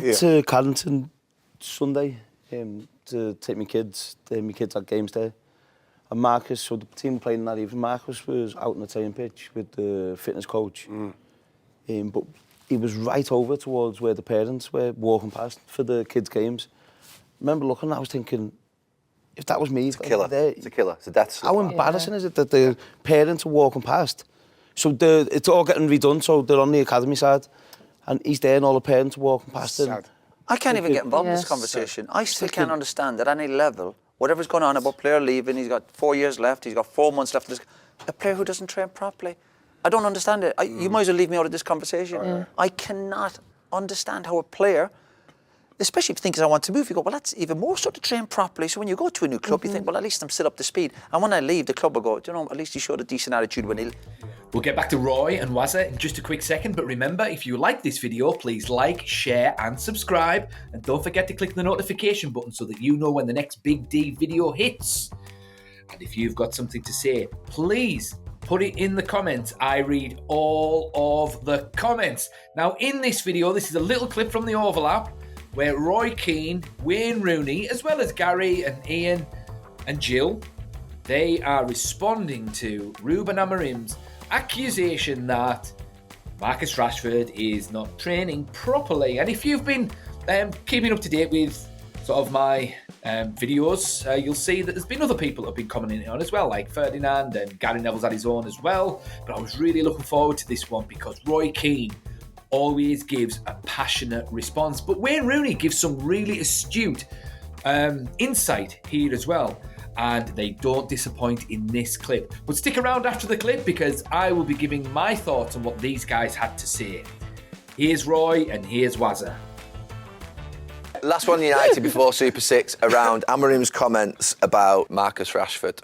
To Carrington Sunday to take my kids. My kids had games there. And Marcus, so the team playing that evening, Marcus was out on the training pitch with the fitness coach. But he was right over towards where the parents were walking past for the kids' games. I remember looking, I was thinking, if that was me... It's a killer. It's a killer. It's a death slip. How embarrassing is it that the parents are walking past? So it's all getting redone, so they're on the academy side, and he's there and all the parents are walking past him. I can't even get involved in this conversation. I still can't understand at any level, whatever's going on about player leaving, he's got 4 years left, he's got 4 months left, a player who doesn't train properly. I don't understand it. You might as well leave me out of this conversation. I cannot understand how a player, especially if you think I want to move, you go, well, that's even more so to train properly. So when you go to a new club, you think, well, at least I'm still up to speed. And when I leave, the club will go, you know, at least he showed a decent attitude when he... We'll get back to Roy and Wazza in just a quick second, but remember, if you like this video, please like, share and subscribe. And don't forget to click the notification button so that you know when the next Big D video hits. And if you've got something to say, please put it in the comments. I read all of the comments. Now, in this video, this is a little clip from the overlap where Roy Keane, Wayne Rooney, as well as Gary and Ian and Jill, they are responding to Ruben Amorim's accusation that Marcus Rashford is not training properly. And if you've been keeping up to date with sort of my videos, you'll see that there's been other people that have been commenting on as well, like Ferdinand, and Gary Neville's had his own as well. But I was really looking forward to this one because Roy Keane always gives a passionate response. But Wayne Rooney gives some really astute insight here as well. And they don't disappoint in this clip. But stick around after the clip because I will be giving my thoughts on what these guys had to say. Here's Roy and here's Wazza. Last one United before Super 6 around Amorim's comments about Marcus Rashford.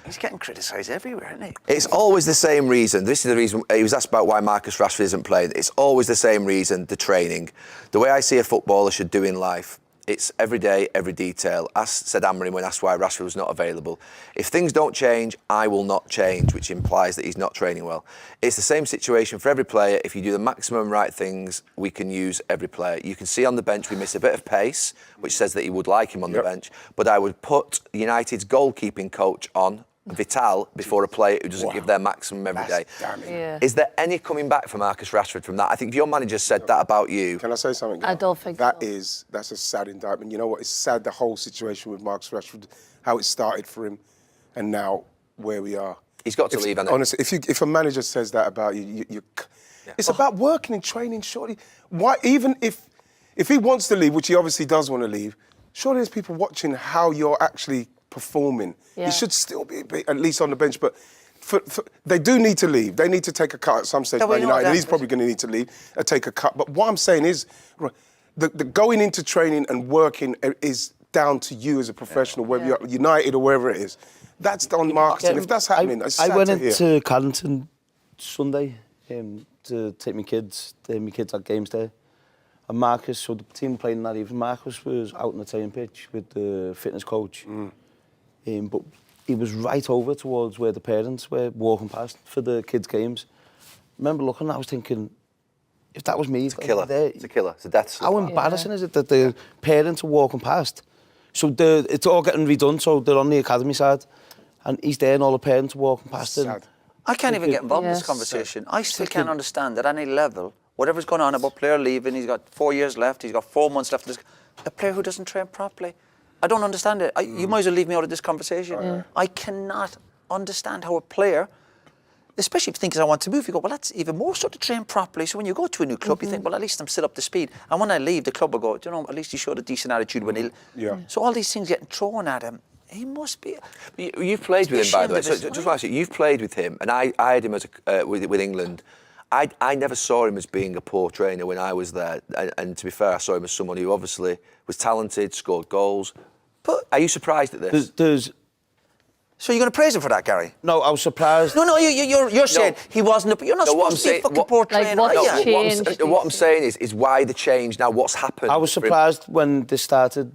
He's getting criticised everywhere, isn't he? It's always the same reason. This is the reason he was asked about why Marcus Rashford isn't playing. It's always the same reason, the training. The way I see a footballer should do in life. It's every day, every detail. As said Amorim when asked why Rashford was not available. If things don't change, I will not change, which implies that he's not training well. It's the same situation for every player. If you do the maximum right things, we can use every player. You can see on the bench we miss a bit of pace, which says that he would like him on the bench. But I would put United's goalkeeping coach on Vital before a player who doesn't give their maximum every day. Is there any coming back for Marcus Rashford from that? I think if your manager said that about you... Can I say something? I don't think that's a sad indictment. You know what? It's sad, the whole situation with Marcus Rashford, how it started for him and now where we are. He's got to leave, hasn't he? Honestly, if a manager says that about you, it's about working and training, surely. Why, even if he wants to leave, which he obviously does want to leave, surely there's people watching how you're actually performing. He should still be at least on the bench, but they do need to leave. They need to take a cut at some stage by United, and he's probably going to need to leave and take a cut. But what I'm saying is, the going into training and working is down to you as a professional, whether you're at United or wherever it is. That's on Marcus, and if that's happening, it's sad I went to hear. into Carrington Sunday to take my kids. My kids had games there. And Marcus, so the team playing that evening, Marcus was out on the training pitch with the fitness coach. But he was right over towards where the parents were walking past for the kids' games. I remember looking, I was thinking, if that was me... It's a killer. It's a killer. It's a death slip. How embarrassing is it that the parents are walking past? So it's all getting redone, so they're on the academy side, and he's there and all the parents are walking past him. I can't even get involved in this conversation. I still can't understand at any level, whatever's going on about player leaving, he's got 4 years left, he's got 4 months left, a player who doesn't train properly. I don't understand it. You might as well leave me out of this conversation. I cannot understand how a player, especially if you think I want to move, you go, well, that's even more so to train properly. So when you go to a new club, you think, well, at least I'm still up to speed. And when I leave, the club will go, you know, at least he showed a decent attitude when he... So all these things getting thrown at him, he must be... You've played with him, by the way. So just want to ask you, you've played with him, and I had him as with England. I never saw him as being a poor trainer when I was there. And to be fair, I saw him as someone who obviously was talented, scored goals. But are you surprised at this? So you're going to praise him for that, Gary? No, I was surprised. No, you're saying he wasn't. You're not supposed to be a fucking poor trainer. What I'm saying is why the change now? What's happened? I was surprised when this started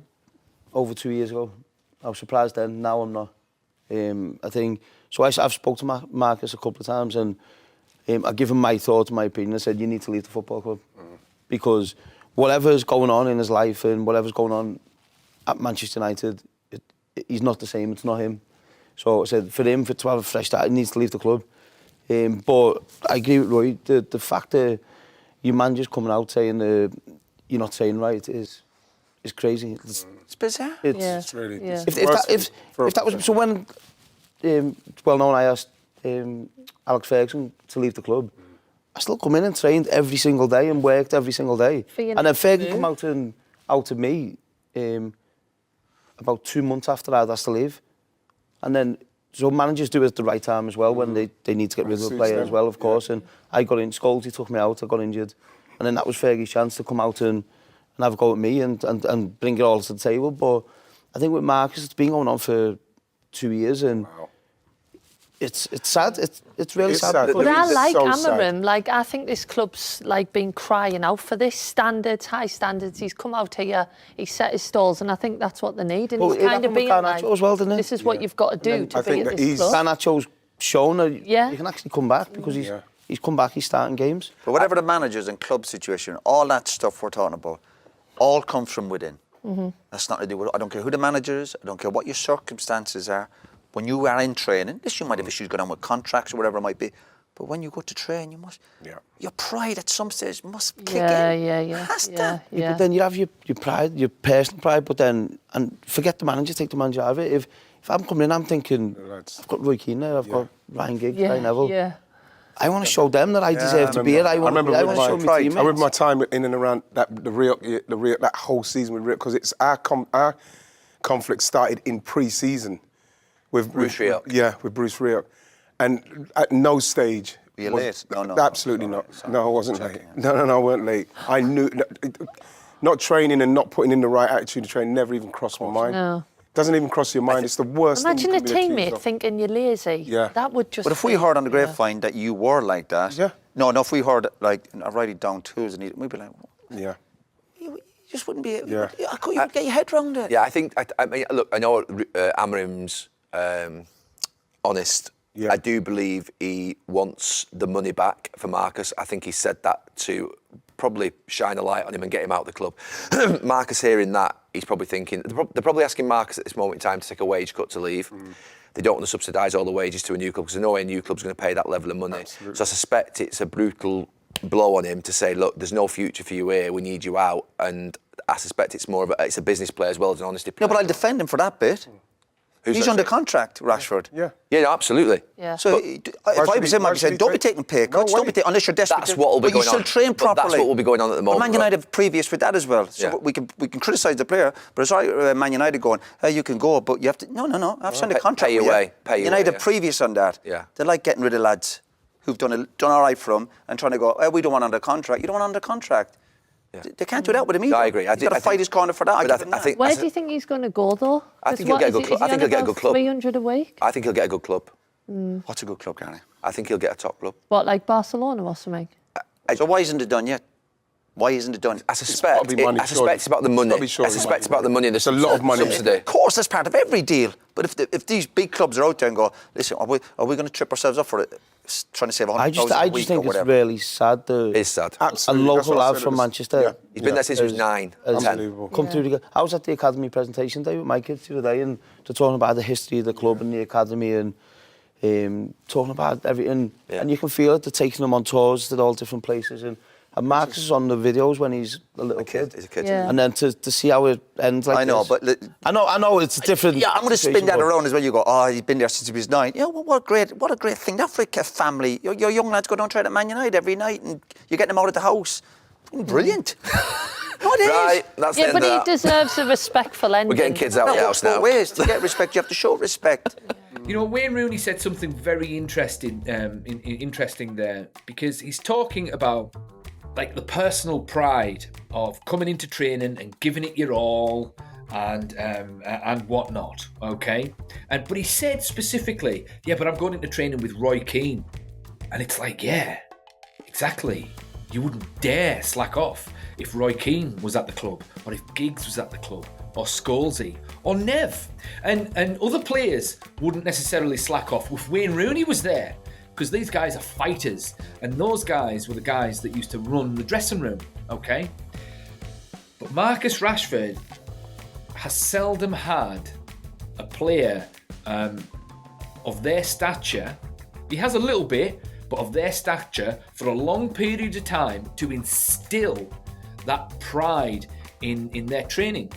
over 2 years ago. I was surprised then. Now I'm not. I think so. I've spoke to Marcus a couple of times, and I give him my thoughts, my opinion. I said you need to leave the football club because whatever's going on in his life and whatever's going on at Manchester United, he's not the same. It's not him. So I said, for him, to have a fresh start, he needs to leave the club. But I agree with Roy. The fact that your manager's coming out saying you're not saying right is crazy. It's bizarre. It's really. Yeah. It's If that was so, when it's well known, I asked Alex Ferguson to leave the club. I still come in and trained every single day and worked every single day. And then Fergie come out and outed me about 2 months after I'd asked to leave. And then, so managers do it at the right time as well when they need to get rid of a player as well, of course. And I got in, Scholes, he took me out, I got injured. And then that was Fergie's chance to come out and have a go at me and bring it all to the table. But I think with Marcus, it's been going on for 2 years and it's sad. It's really sad. But I like so Amorim. Like, I think this club's like been crying out for this standards, high standards. He's come out here, he set his stalls, and I think that's what they need. And he's kind of being like, as well, didn't he? this is what you've got to do to be at this club. Garnacho's shown that you can actually come back because he's come back, he's starting games. But whatever the managers and club situation, all that stuff we're talking about, all comes from within. That's not to do with, I don't care who the manager is, I don't care what your circumstances are. When you are in training, yes, you might have issues going on with contracts or whatever it might be, but when you go to train, you must, your pride at some stage must kick in. Yeah. But then you have your pride, your personal pride, but then, and forget the manager, take the manager out of it. If I'm coming in, I'm thinking, I've got Roy Keane there, I've got Ryan Giggs, Ryan Neville. I want to show them that I deserve to be here. I want to show my teammates. I remember my time in and around the Real that whole season with Real, because it's our conflict started in pre-season. With Bruce Rioch. Yeah, with Bruce Rioch. And at no stage... Were you late? No. Absolutely not. No, I wasn't late. No, I weren't late. I knew... Not training and not putting in the right attitude to train never even crossed my mind. No. Doesn't even cross your mind. It's the worst Imagine thing a teammate thinking you're lazy. Yeah. That would just... But if we heard on the grapevine that you were like that... Yeah. No, if we heard, like, I write it down too, we'd be like... Yeah. You just wouldn't be... Yeah. I couldn't get your head round it. Yeah, I think, I mean, look, I know Amorim's honest. Yeah. I do believe he wants the money back for Marcus. I think he said that to probably shine a light on him and get him out of the club. Marcus hearing that, he's probably thinking, they're probably asking Marcus at this moment in time to take a wage cut to leave. They don't want to subsidise all the wages to a new club because there's no way a new club's going to pay that level of money. Absolutely. So I suspect it's a brutal blow on him to say, look, there's no future for you here, we need you out. And I suspect it's more of it's a business player as well as an honesty player. No, but I'll defend him for that bit. He's under contract, Rashford. Yeah. Yeah, no, absolutely. Yeah. So if I was him, I'd be saying, don't be taking pay cuts, don't be taking, unless you're desperate. That's what will be going on. But you still train properly. That's what will be going on at the moment. But Man United have previous with that as well. So we can criticise the player, but it's all right, Man United going, hey, you can go, but you have to... No, I've signed a contract pay with away, pay you. United away, previous on that. Yeah. They like getting rid of lads who've done all right for them and trying to go, hey, we don't want under contract. You don't want under contract. Yeah. They can't do that with him either. No, I agree. He's got to fight his corner for that. Where do you think he's going to go, though? I think he'll get a good club. I think he'll get a good club. 300 a week? I think he'll get a good club. What's a good club, Gary? I think he'll get a top club. What, like Barcelona or something? So why isn't it done yet? Why isn't it done? I suspect it's about the money. I suspect it's about the money. There's a lot of money. Subsidy. Of course, that's part of every deal. But if these big clubs are out there and go, listen, are we going to trip ourselves up for it? Trying to save 100,000 I a just week think or whatever. it's really sad. It's sad. Absolutely. A local lad from Manchester. He's been there since he was 9, 10. Unbelievable. Come through I was at the academy presentation day with my kids the other day, and they're talking about the history of the club and the academy, and talking about everything. And you can feel it. They're taking them on tours to all different places, and Marcus is on the videos when he's a little kid. He's a kid. Yeah. And then to see how it ends like I know, this. but I know it's a different. Yeah, I'm going to spin situation, that but- around as well. You go, oh, he's been there since he was 9. Yeah, well, what a great thing. That for a family. Your young lads go down and train at Man United every night, and you're getting them out of the house. Brilliant. No, it is. Right, that's the Yeah, end but of he that. deserves a respectful ending. We're getting kids out of the house now. Ways to get respect, you have to show respect. You know, Wayne Rooney said something very interesting there, because he's talking about like the personal pride of coming into training and giving it your all and whatnot. Okay, but he said specifically, yeah, but I'm going into training with Roy Keane, and it's like, yeah, exactly. You wouldn't dare slack off if Roy Keane was at the club, or if Giggs was at the club, or Scholesy, or Nev. And other players wouldn't necessarily slack off if Wayne Rooney was there, because these guys are fighters, and those guys were the guys that used to run the dressing room, okay? But Marcus Rashford has seldom had a player of their stature. He has a little bit, but of their stature for a long period of time to instill that pride in their training.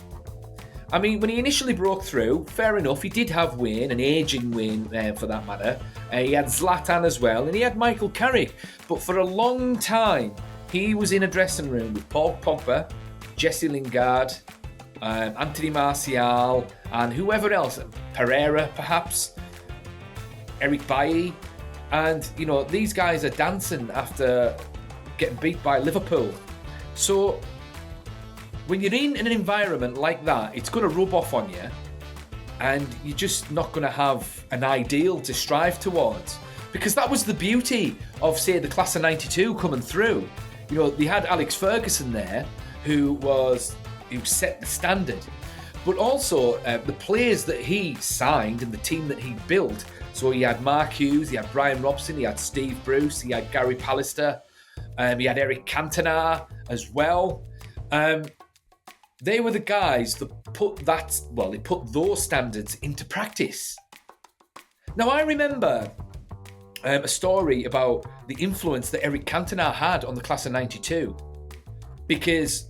I mean, when he initially broke through, fair enough, he did have Wayne, an ageing Wayne for that matter. He had Zlatan as well, and he had Michael Carrick. But for a long time, he was in a dressing room with Paul Pogba, Jesse Lingard, Anthony Martial, and whoever else, Pereira perhaps, Eric Bailly. And, you know, these guys are dancing after getting beat by Liverpool. So when you're in an environment like that, it's going to rub off on you, and you're just not going to have an ideal to strive towards. Because that was the beauty of, say, the class of 92 coming through. You know, they had Alex Ferguson there, who set the standard. But also, the players that he signed and the team that he built. So he had Mark Hughes, he had Brian Robson, he had Steve Bruce, he had Gary Pallister, he had Eric Cantona as well. They were the guys that they put those standards into practice. Now, I remember a story about the influence that Eric Cantona had on the class of 92, because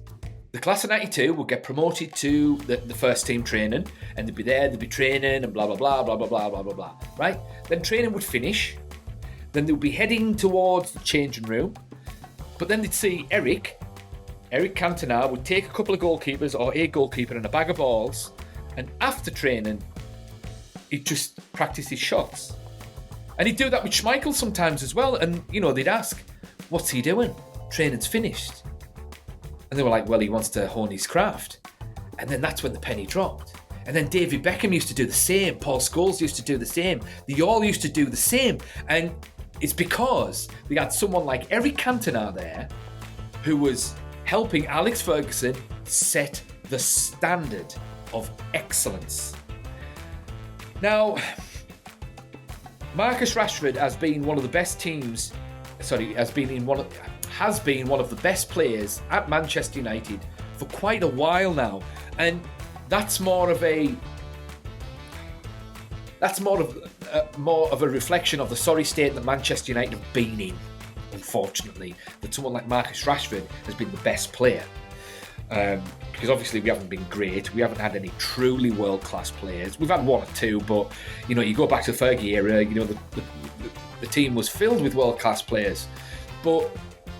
the class of 92 would get promoted to the first team training, and they'd be there, they'd be training, and blah, blah, blah, blah, blah, blah, blah, blah, blah, right? Then training would finish, then they would be heading towards the changing room, but then they'd see Eric Cantona would take a couple of goalkeepers, or a goalkeeper and a bag of balls, and after training, he'd just practice his shots. And he'd do that with Schmeichel sometimes as well, and, you know, they'd ask, what's he doing? Training's finished. And they were like, well, he wants to hone his craft. And then that's when the penny dropped. And then David Beckham used to do the same. Paul Scholes used to do the same. They all used to do the same. And it's because they had someone like Eric Cantona there, who was helping Alex Ferguson set the standard of excellence. Now, Marcus Rashford has been one of the best the best players at Manchester United for quite a while now, and that's more of a reflection of the sorry state that Manchester United have been in. Unfortunately, that someone like Marcus Rashford has been the best player, because obviously we haven't been great. We haven't had any truly world-class players. We've had one or two, but you know, you go back to the Fergie era, you know, the team was filled with world-class players. But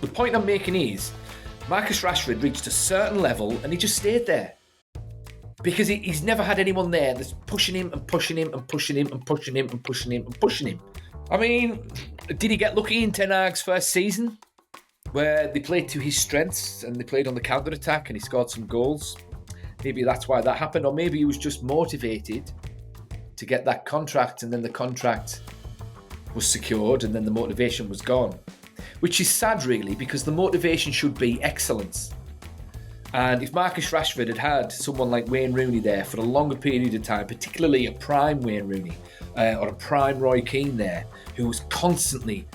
the point I'm making is, Marcus Rashford reached a certain level and he just stayed there. Because he's never had anyone there that's pushing him and pushing him and pushing him and pushing him and pushing him and pushing him. I mean, did he get lucky in Ten Hag's first season, where they played to his strengths and they played on the counter-attack and he scored some goals? Maybe that's why that happened, or maybe he was just motivated to get that contract, and then the contract was secured and then the motivation was gone. Which is sad, really, because the motivation should be excellence. And if Marcus Rashford had someone like Wayne Rooney there for a longer period of time, particularly a prime Wayne Rooney or a prime Roy Keane there, who was constantly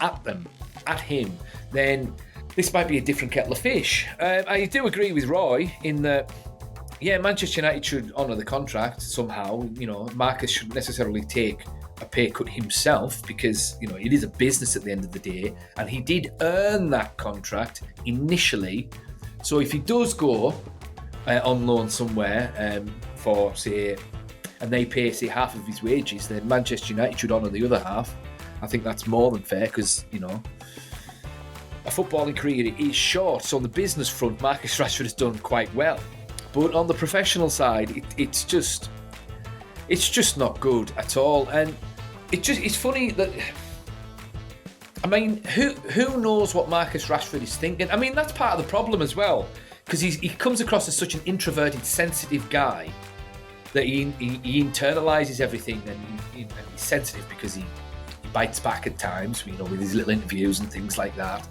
at him, then this might be a different kettle of fish. I do agree with Roy in that, yeah, Manchester United should honour the contract somehow. You know, Marcus shouldn't necessarily take a pay cut himself, because, you know, it is a business at the end of the day, and he did earn that contract initially. So if he does go on loan somewhere for, say, and they pay, say, half of his wages, then Manchester United should honour the other half. I think that's more than fair, because, you know, a footballing career is short. So on the business front, Marcus Rashford has done quite well, but on the professional side, it's just not good at all. And it's funny that, I mean, who knows what Marcus Rashford is thinking? I mean, that's part of the problem as well, because he comes across as such an introverted, sensitive guy that he internalises everything, and he's sensitive because he bites back at times, you know, with his little interviews and things like that.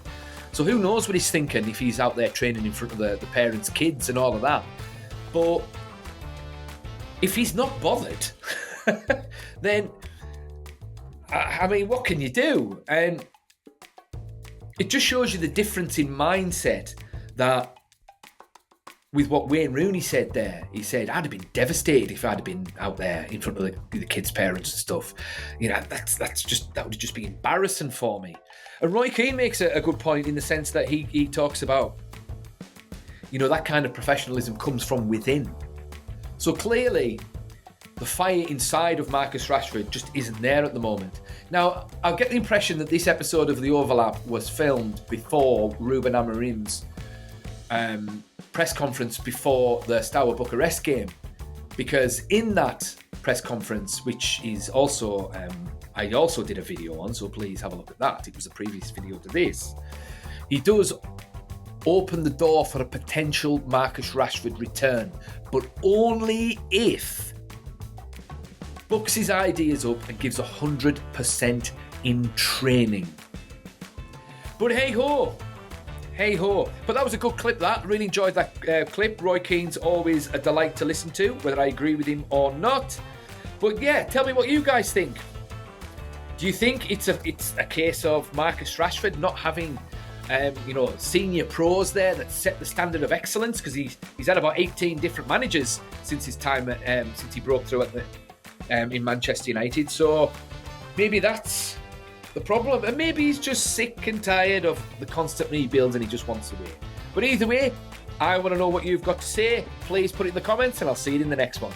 So who knows what he's thinking if he's out there training in front of the parents' kids and all of that. But if he's not bothered, then, I mean, what can you do? And it just shows you the difference in mindset that with what Wayne Rooney said there, he said, I'd have been devastated if I'd have been out there in front of the kids' parents and stuff. You know, that would just be embarrassing for me. And Roy Keane makes a good point in the sense that he talks about, you know, that kind of professionalism comes from within. So clearly, the fire inside of Marcus Rashford just isn't there at the moment. Now, I get the impression that this episode of The Overlap was filmed before Ruben Amorim's press conference before the Steaua Bucharest game, because in that press conference, which is also I also did a video on, so please have a look at that. It was a previous video to this. He does open the door for a potential Marcus Rashford return, but only if books his ideas up and gives 100% in training. But hey ho. But that was a good clip, that. Really enjoyed that clip. Roy Keane's always a delight to listen to, whether I agree with him or not. But yeah, tell me what you guys think. Do you think it's a case of Marcus Rashford not having senior pros there that set the standard of excellence? Because he's had about 18 different managers since his time since he broke through in Manchester United. So maybe that's the problem, and maybe he's just sick and tired of the constant rebuilds and he just wants away. But either way, I want to know what you've got to say. Please put it in the comments and I'll see you in the next one.